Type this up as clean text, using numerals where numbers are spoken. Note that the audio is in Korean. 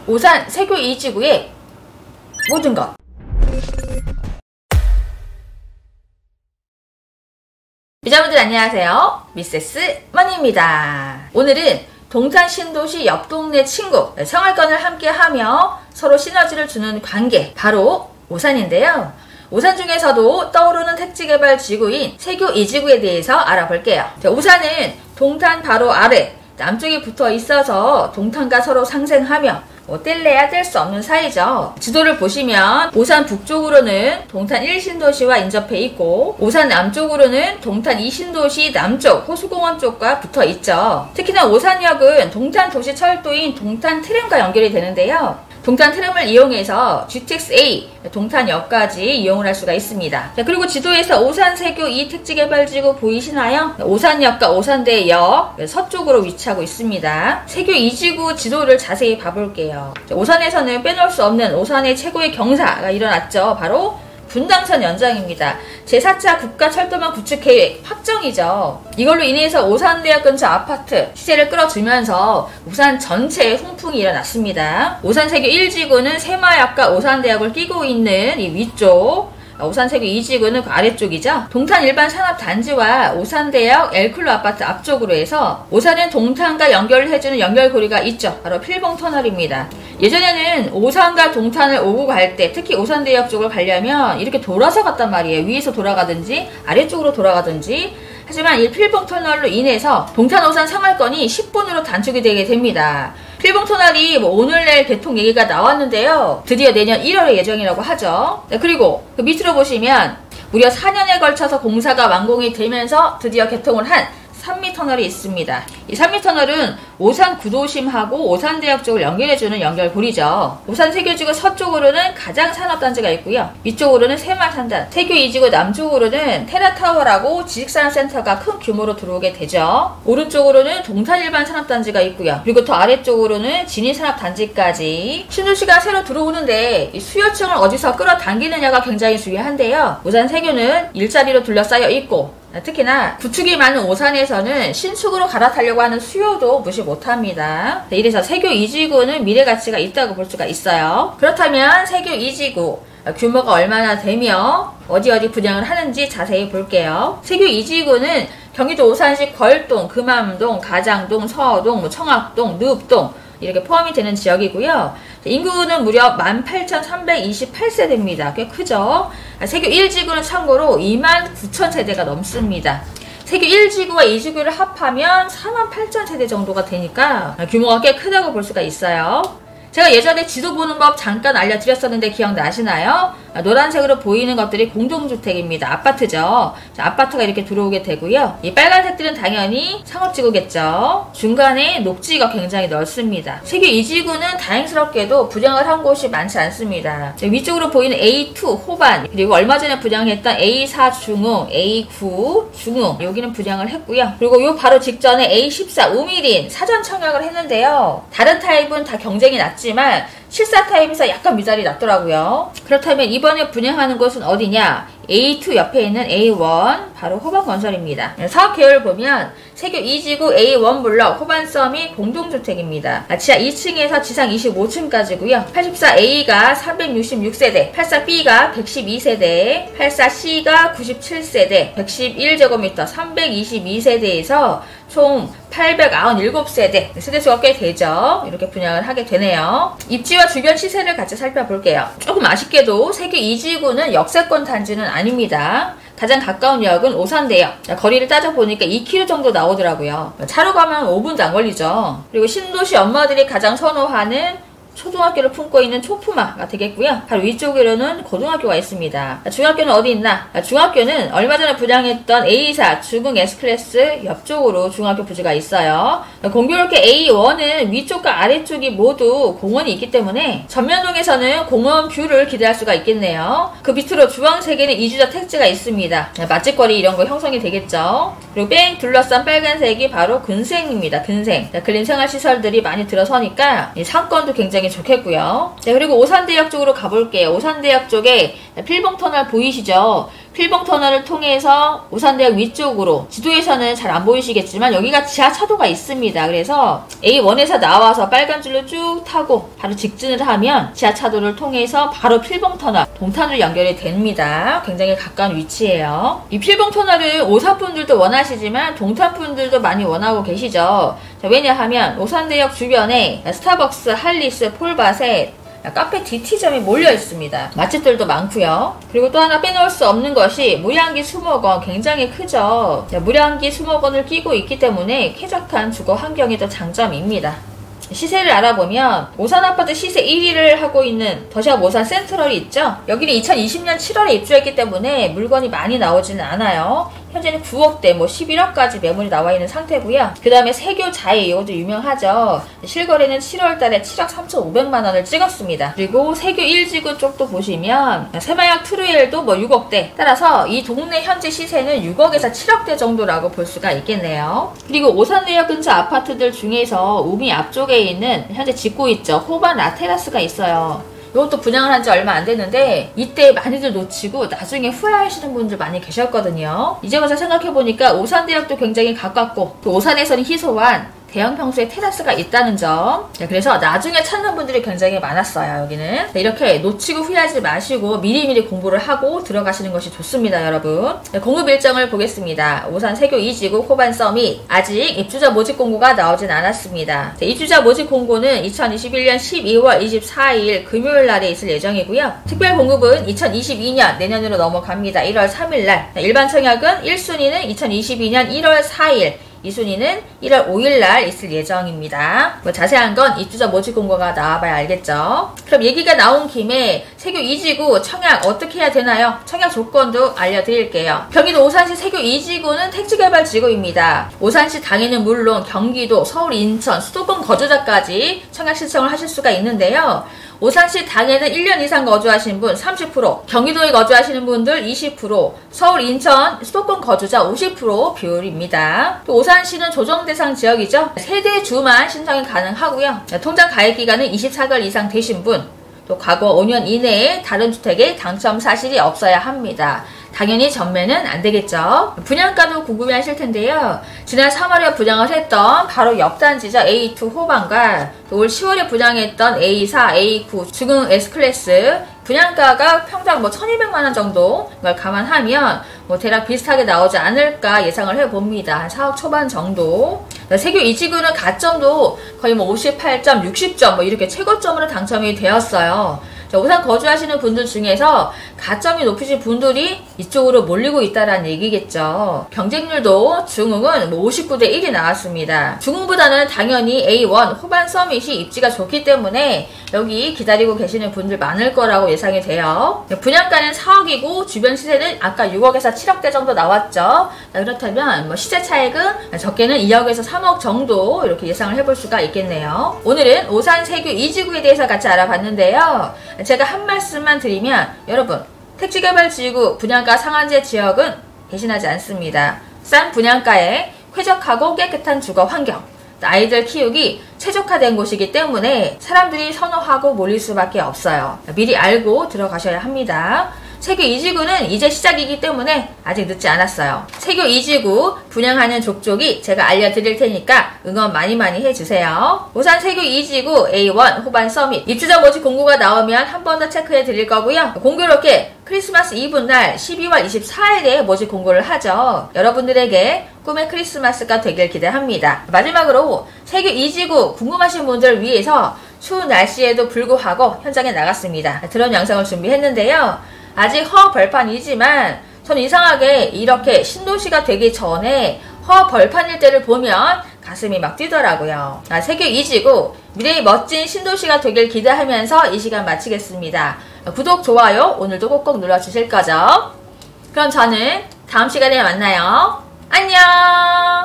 오산 세교 2지구의 모든 것. 유저분들 안녕하세요. 미세스 머니입니다. 오늘은 동탄 신도시 옆 동네 친구 생활권을 함께하며 서로 시너지를 주는 관계, 바로 오산인데요. 오산 중에서도 떠오르는 택지개발 지구인 세교 2지구에 대해서 알아볼게요. 오산은 동탄 바로 아래 남쪽에 붙어 있어서 동탄과 서로 상생하며 뗄래야 뗄 수 없는 사이죠. 지도를 보시면 오산 북쪽으로는 동탄 1신도시와 인접해 있고 오산 남쪽으로는 동탄 2신도시 남쪽 호수공원 쪽과 붙어 있죠. 특히나 오산역은 동탄 도시철도인 동탄 트램과 연결이 되는데요. 동탄 트램을 이용해서 GTX-A 동탄역까지 이용을 할 수가 있습니다. 자, 그리고 지도에서 오산 세교 2 택지개발지구 보이시나요? 오산역과 오산대역 서쪽으로 위치하고 있습니다. 세교 2지구 지도를 자세히 봐볼게요. 자, 오산에서는 빼놓을 수 없는 오산의 최고의 경사가 일어났죠. 바로 분당선 연장입니다. 제4차 국가철도망 구축계획 확정이죠. 이걸로 인해서 오산대역 근처 아파트 시세를 끌어주면서 오산 전체에 훈풍이 일어났습니다. 오산 세교 1지구는 새마을역과 오산대역을 끼고 있는 이 위쪽, 오산 세교 2지구는 그 아래쪽이죠. 동탄 일반 산업단지와 오산대역 엘클로 아파트 앞쪽으로 해서 오산은 동탄과 연결을 해주는 연결고리가 있죠. 바로 필봉터널입니다. 예전에는 오산과 동탄을 오고 갈 때, 특히 오산대역 쪽을 가려면 이렇게 돌아서 갔단 말이에요. 위에서 돌아가든지 아래쪽으로 돌아가든지. 하지만 이 필봉터널로 인해서 동탄 오산 생활권이 10분으로 단축이 되게 됩니다. 필봉터널이 오늘 내일 개통 얘기가 나왔는데요. 드디어 내년 1월에 예정이라고 하죠. 네, 그리고 그 밑으로 보시면 무려 4년에 걸쳐서 공사가 완공이 되면서 드디어 개통을 한 산미터널이 있습니다. 이 산미터널은 오산 구도심하고 오산대역 쪽을 연결해주는 연결고리죠. 오산 세교지구 서쪽으로는 가장 산업단지가 있고요. 위쪽으로는 새마을산단, 세교 2지구 남쪽으로는 테라타워라고 지식산업센터가 큰 규모로 들어오게 되죠. 오른쪽으로는 동탄 일반 산업단지가 있고요. 그리고 더 아래쪽으로는 진입산업단지까지. 신도시가 새로 들어오는데 이 수요층을 어디서 끌어당기느냐가 굉장히 중요한데요. 오산 세교는 일자리로 둘러싸여 있고 특히나 구축이 많은 오산에서는 신축으로 갈아타려고 하는 수요도 무시 못합니다. 이래서 세교 2지구는 미래 가치가 있다고 볼 수가 있어요. 그렇다면 세교 2지구 규모가 얼마나 되며 어디 분양을 하는지 자세히 볼게요. 세교 2지구는 경기도 오산시 걸동, 금암동, 가장동, 서동, 청학동, 늪동 이렇게 포함이 되는 지역이고요. 인구는 무려 18,328세대입니다. 꽤 크죠? 세교 1지구는 참고로 29,000세대가 넘습니다. 세교 1지구와 2지구를 합하면 48,000세대 정도가 되니까 규모가 꽤 크다고 볼 수가 있어요. 제가 예전에 지도 보는 법 잠깐 알려드렸었는데 기억나시나요? 노란색으로 보이는 것들이 공동주택입니다. 아파트죠. 자, 아파트가 이렇게 들어오게 되고요. 이 빨간색들은 당연히 상업지구겠죠. 중간에 녹지가 굉장히 넓습니다. 세교 2지구는 다행스럽게도 분양을 한 곳이 많지 않습니다. 위쪽으로 보이는 A2 호반, 그리고 얼마 전에 분양했던 A4 중흥, A9 중흥 여기는 분양을 했고요. 그리고 요 바로 직전에 A14 우미린 사전 청약을 했는데요. 다른 타입은 다 경쟁이 낮지만 실사 타입에서 약간 미달이 났더라고요. 그렇다면 이번에 분양하는 곳은 어디냐? A2 옆에 있는 A1 바로 호반건설입니다. 사업 계획을 보면 세교 2지구 A1 블럭 호반섬이 공동주택입니다. 지하 2층에서 지상 25층까지고요. 84A가 366세대, 84B가 112세대, 84C가 97세대, 111제곱미터 322세대에서 총 897세대, 세대수가 꽤 되죠. 이렇게 분양을 하게 되네요. 입지와 주변 시세를 같이 살펴볼게요. 조금 아쉽게도 세교 2지구는 역세권 단지는 아닙니다. 가장 가까운 역은 오산대역. 거리를 따져보니까 2km 정도 나오더라고요. 차로 가면 5분도 안 걸리죠. 그리고 신도시 엄마들이 가장 선호하는 초등학교를 품고 있는 초품화가 되겠고요. 바로 위쪽으로는 고등학교가 있습니다. 중학교는 어디 있나? 중학교는 얼마 전에 분양했던 A4 중흥 S클래스 옆쪽으로 중학교 부지가 있어요. 공교롭게 A1은 위쪽과 아래쪽이 모두 공원이 있기 때문에 전면동에서는 공원 뷰를 기대할 수가 있겠네요. 그 밑으로 주황색에는 이주자 택지가 있습니다. 맛집거리 이런 거 형성이 되겠죠. 그리고 뺑 둘러싼 빨간색이 바로 근생입니다. 근생. 근린생활시설들이 많이 들어서니까 상권도 굉장히 좋겠고요. 네, 그리고 오산대역 쪽으로 가볼게요. 오산대역 쪽에 필봉터널 보이시죠? 필봉 터널을 통해서 오산대역 위쪽으로, 지도에서는 잘 안 보이시겠지만 여기가 지하차도가 있습니다. 그래서 A1에서 나와서 빨간 줄로 쭉 타고 바로 직진을 하면 지하차도를 통해서 바로 필봉 터널, 동탄으로 연결이 됩니다. 굉장히 가까운 위치예요. 이 필봉 터널을 오산분들도 원하시지만 동탄분들도 많이 원하고 계시죠. 자, 왜냐하면 오산대역 주변에 스타벅스, 할리스, 폴바셋, 카페 DT점이 몰려 있습니다. 맛집들도 많고요. 그리고 또 하나 빼놓을 수 없는 것이 무량기 수목원, 굉장히 크죠. 무량기 수목원을 끼고 있기 때문에 쾌적한 주거 환경이 또 장점입니다. 시세를 알아보면 오산아파트 시세 1위를 하고 있는 더샵 오산 센트럴이 있죠. 여기는 2020년 7월에 입주했기 때문에 물건이 많이 나오지는 않아요. 현재는 9억대, 11억까지 매물이 나와 있는 상태고요. 그 다음에 세교 자이, 이것도 유명하죠. 실거래는 7월달에 7억 3,500만원을 찍었습니다. 그리고 세교 1지구 쪽도 보시면 새마약 트루엘도 6억대. 따라서 이 동네 현재 시세는 6억에서 7억대 정도라고 볼 수가 있겠네요. 그리고 오산대역 근처 아파트들 중에서 우미 앞쪽에 있는, 현재 짓고 있죠, 호반 라테라스가 있어요. 이것도 분양을 한 지 얼마 안 됐는데 이때 많이들 놓치고 나중에 후회하시는 분들 많이 계셨거든요. 이제 와서 생각해보니까 오산대역도 굉장히 가깝고 또 오산에서는 희소한 대형 평수의 테라스가 있다는 점. 그래서 나중에 찾는 분들이 굉장히 많았어요. 여기는 이렇게 놓치고 후회하지 마시고 미리미리 공부를 하고 들어가시는 것이 좋습니다, 여러분. 공급 일정을 보겠습니다. 오산 세교 2지구 호반 서밋, 아직 입주자 모집 공고가 나오진 않았습니다. 입주자 모집 공고는 2021년 12월 24일 금요일 날에 있을 예정이고요. 특별 공급은 2022년 내년으로 넘어갑니다. 1월 3일날. 일반 청약은 1순위는 2022년 1월 4일, 2순위는 1월 5일날 있을 예정입니다. 자세한 건 입주자 모집 공고가 나와봐야 알겠죠. 그럼 얘기가 나온 김에 세교 2지구 청약 어떻게 해야 되나요? 청약 조건도 알려드릴게요. 경기도 오산시 세교 2지구는 택지개발지구입니다. 오산시 당에는 물론 경기도, 서울, 인천, 수도권 거주자까지 청약 신청을 하실 수가 있는데요. 오산시 당에는 1년 이상 거주하신 분 30%, 경기도에 거주하시는 분들 20%, 서울, 인천, 수도권 거주자 50% 비율입니다. 또 오산시는 조정대상 지역이죠. 세대주만 신청이 가능하고요. 통장 가입 기간은 24개월 이상 되신 분, 또 과거 5년 이내에 다른 주택에 당첨 사실이 없어야 합니다. 당연히 전매는 안 되겠죠. 분양가도 궁금해하실 텐데요. 지난 3월에 분양을 했던 바로 옆 단지죠. A2 호반과 또 올 10월에 분양했던 A4, A9 중흥 S클래스 분양가가 평당 1,200만원 정도 걸 감안하면 대략 비슷하게 나오지 않을까 예상을 해봅니다. 한 4억 초반 정도. 세교 2지구는 가점도 거의 58점, 60점 이렇게 최고점으로 당첨이 되었어요. 오산 거주하시는 분들 중에서 가점이 높으신 분들이 이쪽으로 몰리고 있다는 얘기겠죠. 경쟁률도 중흥은 59대 1이 나왔습니다. 중흥보다는 당연히 A1 호반 서밋이 입지가 좋기 때문에 여기 기다리고 계시는 분들 많을 거라고 예상이 돼요. 분양가는 4억이고 주변 시세는 아까 6억에서 7억대 정도 나왔죠. 그렇다면 시세 차익은 적게는 2억에서 3억 정도 이렇게 예상을 해볼 수가 있겠네요. 오늘은 오산 세교 2지구에 대해서 같이 알아봤는데요. 제가 한 말씀만 드리면 여러분, 택지개발지구 분양가 상한제 지역은 대신하지 않습니다. 싼 분양가에 쾌적하고 깨끗한 주거 환경, 아이들 키우기 최적화된 곳이기 때문에 사람들이 선호하고 몰릴 수밖에 없어요. 미리 알고 들어가셔야 합니다. 세교 2지구는 이제 시작이기 때문에 아직 늦지 않았어요. 세교 2지구 분양하는 족족이 제가 알려드릴 테니까 응원 많이 해주세요. 오산 세교 2지구 A1 호반 서밋 입주자 모집 공고가 나오면 한 번 더 체크해 드릴 거고요. 공교롭게 크리스마스 이브 날 12월 24일에 모집 공고를 하죠. 여러분들에게 꿈의 크리스마스가 되길 기대합니다. 마지막으로 세교 2지구 궁금하신 분들을 위해서 추운 날씨에도 불구하고 현장에 나갔습니다. 드론 영상을 준비했는데요. 아직 허벌판이지만 전 이상하게 이렇게 신도시가 되기 전에 허벌판일 때를 보면 가슴이 막 뛰더라고요. 세교 2지구 미래의 멋진 신도시가 되길 기대하면서 이 시간 마치겠습니다. 구독, 좋아요 오늘도 꼭꼭 눌러주실 거죠? 그럼 저는 다음 시간에 만나요. 안녕.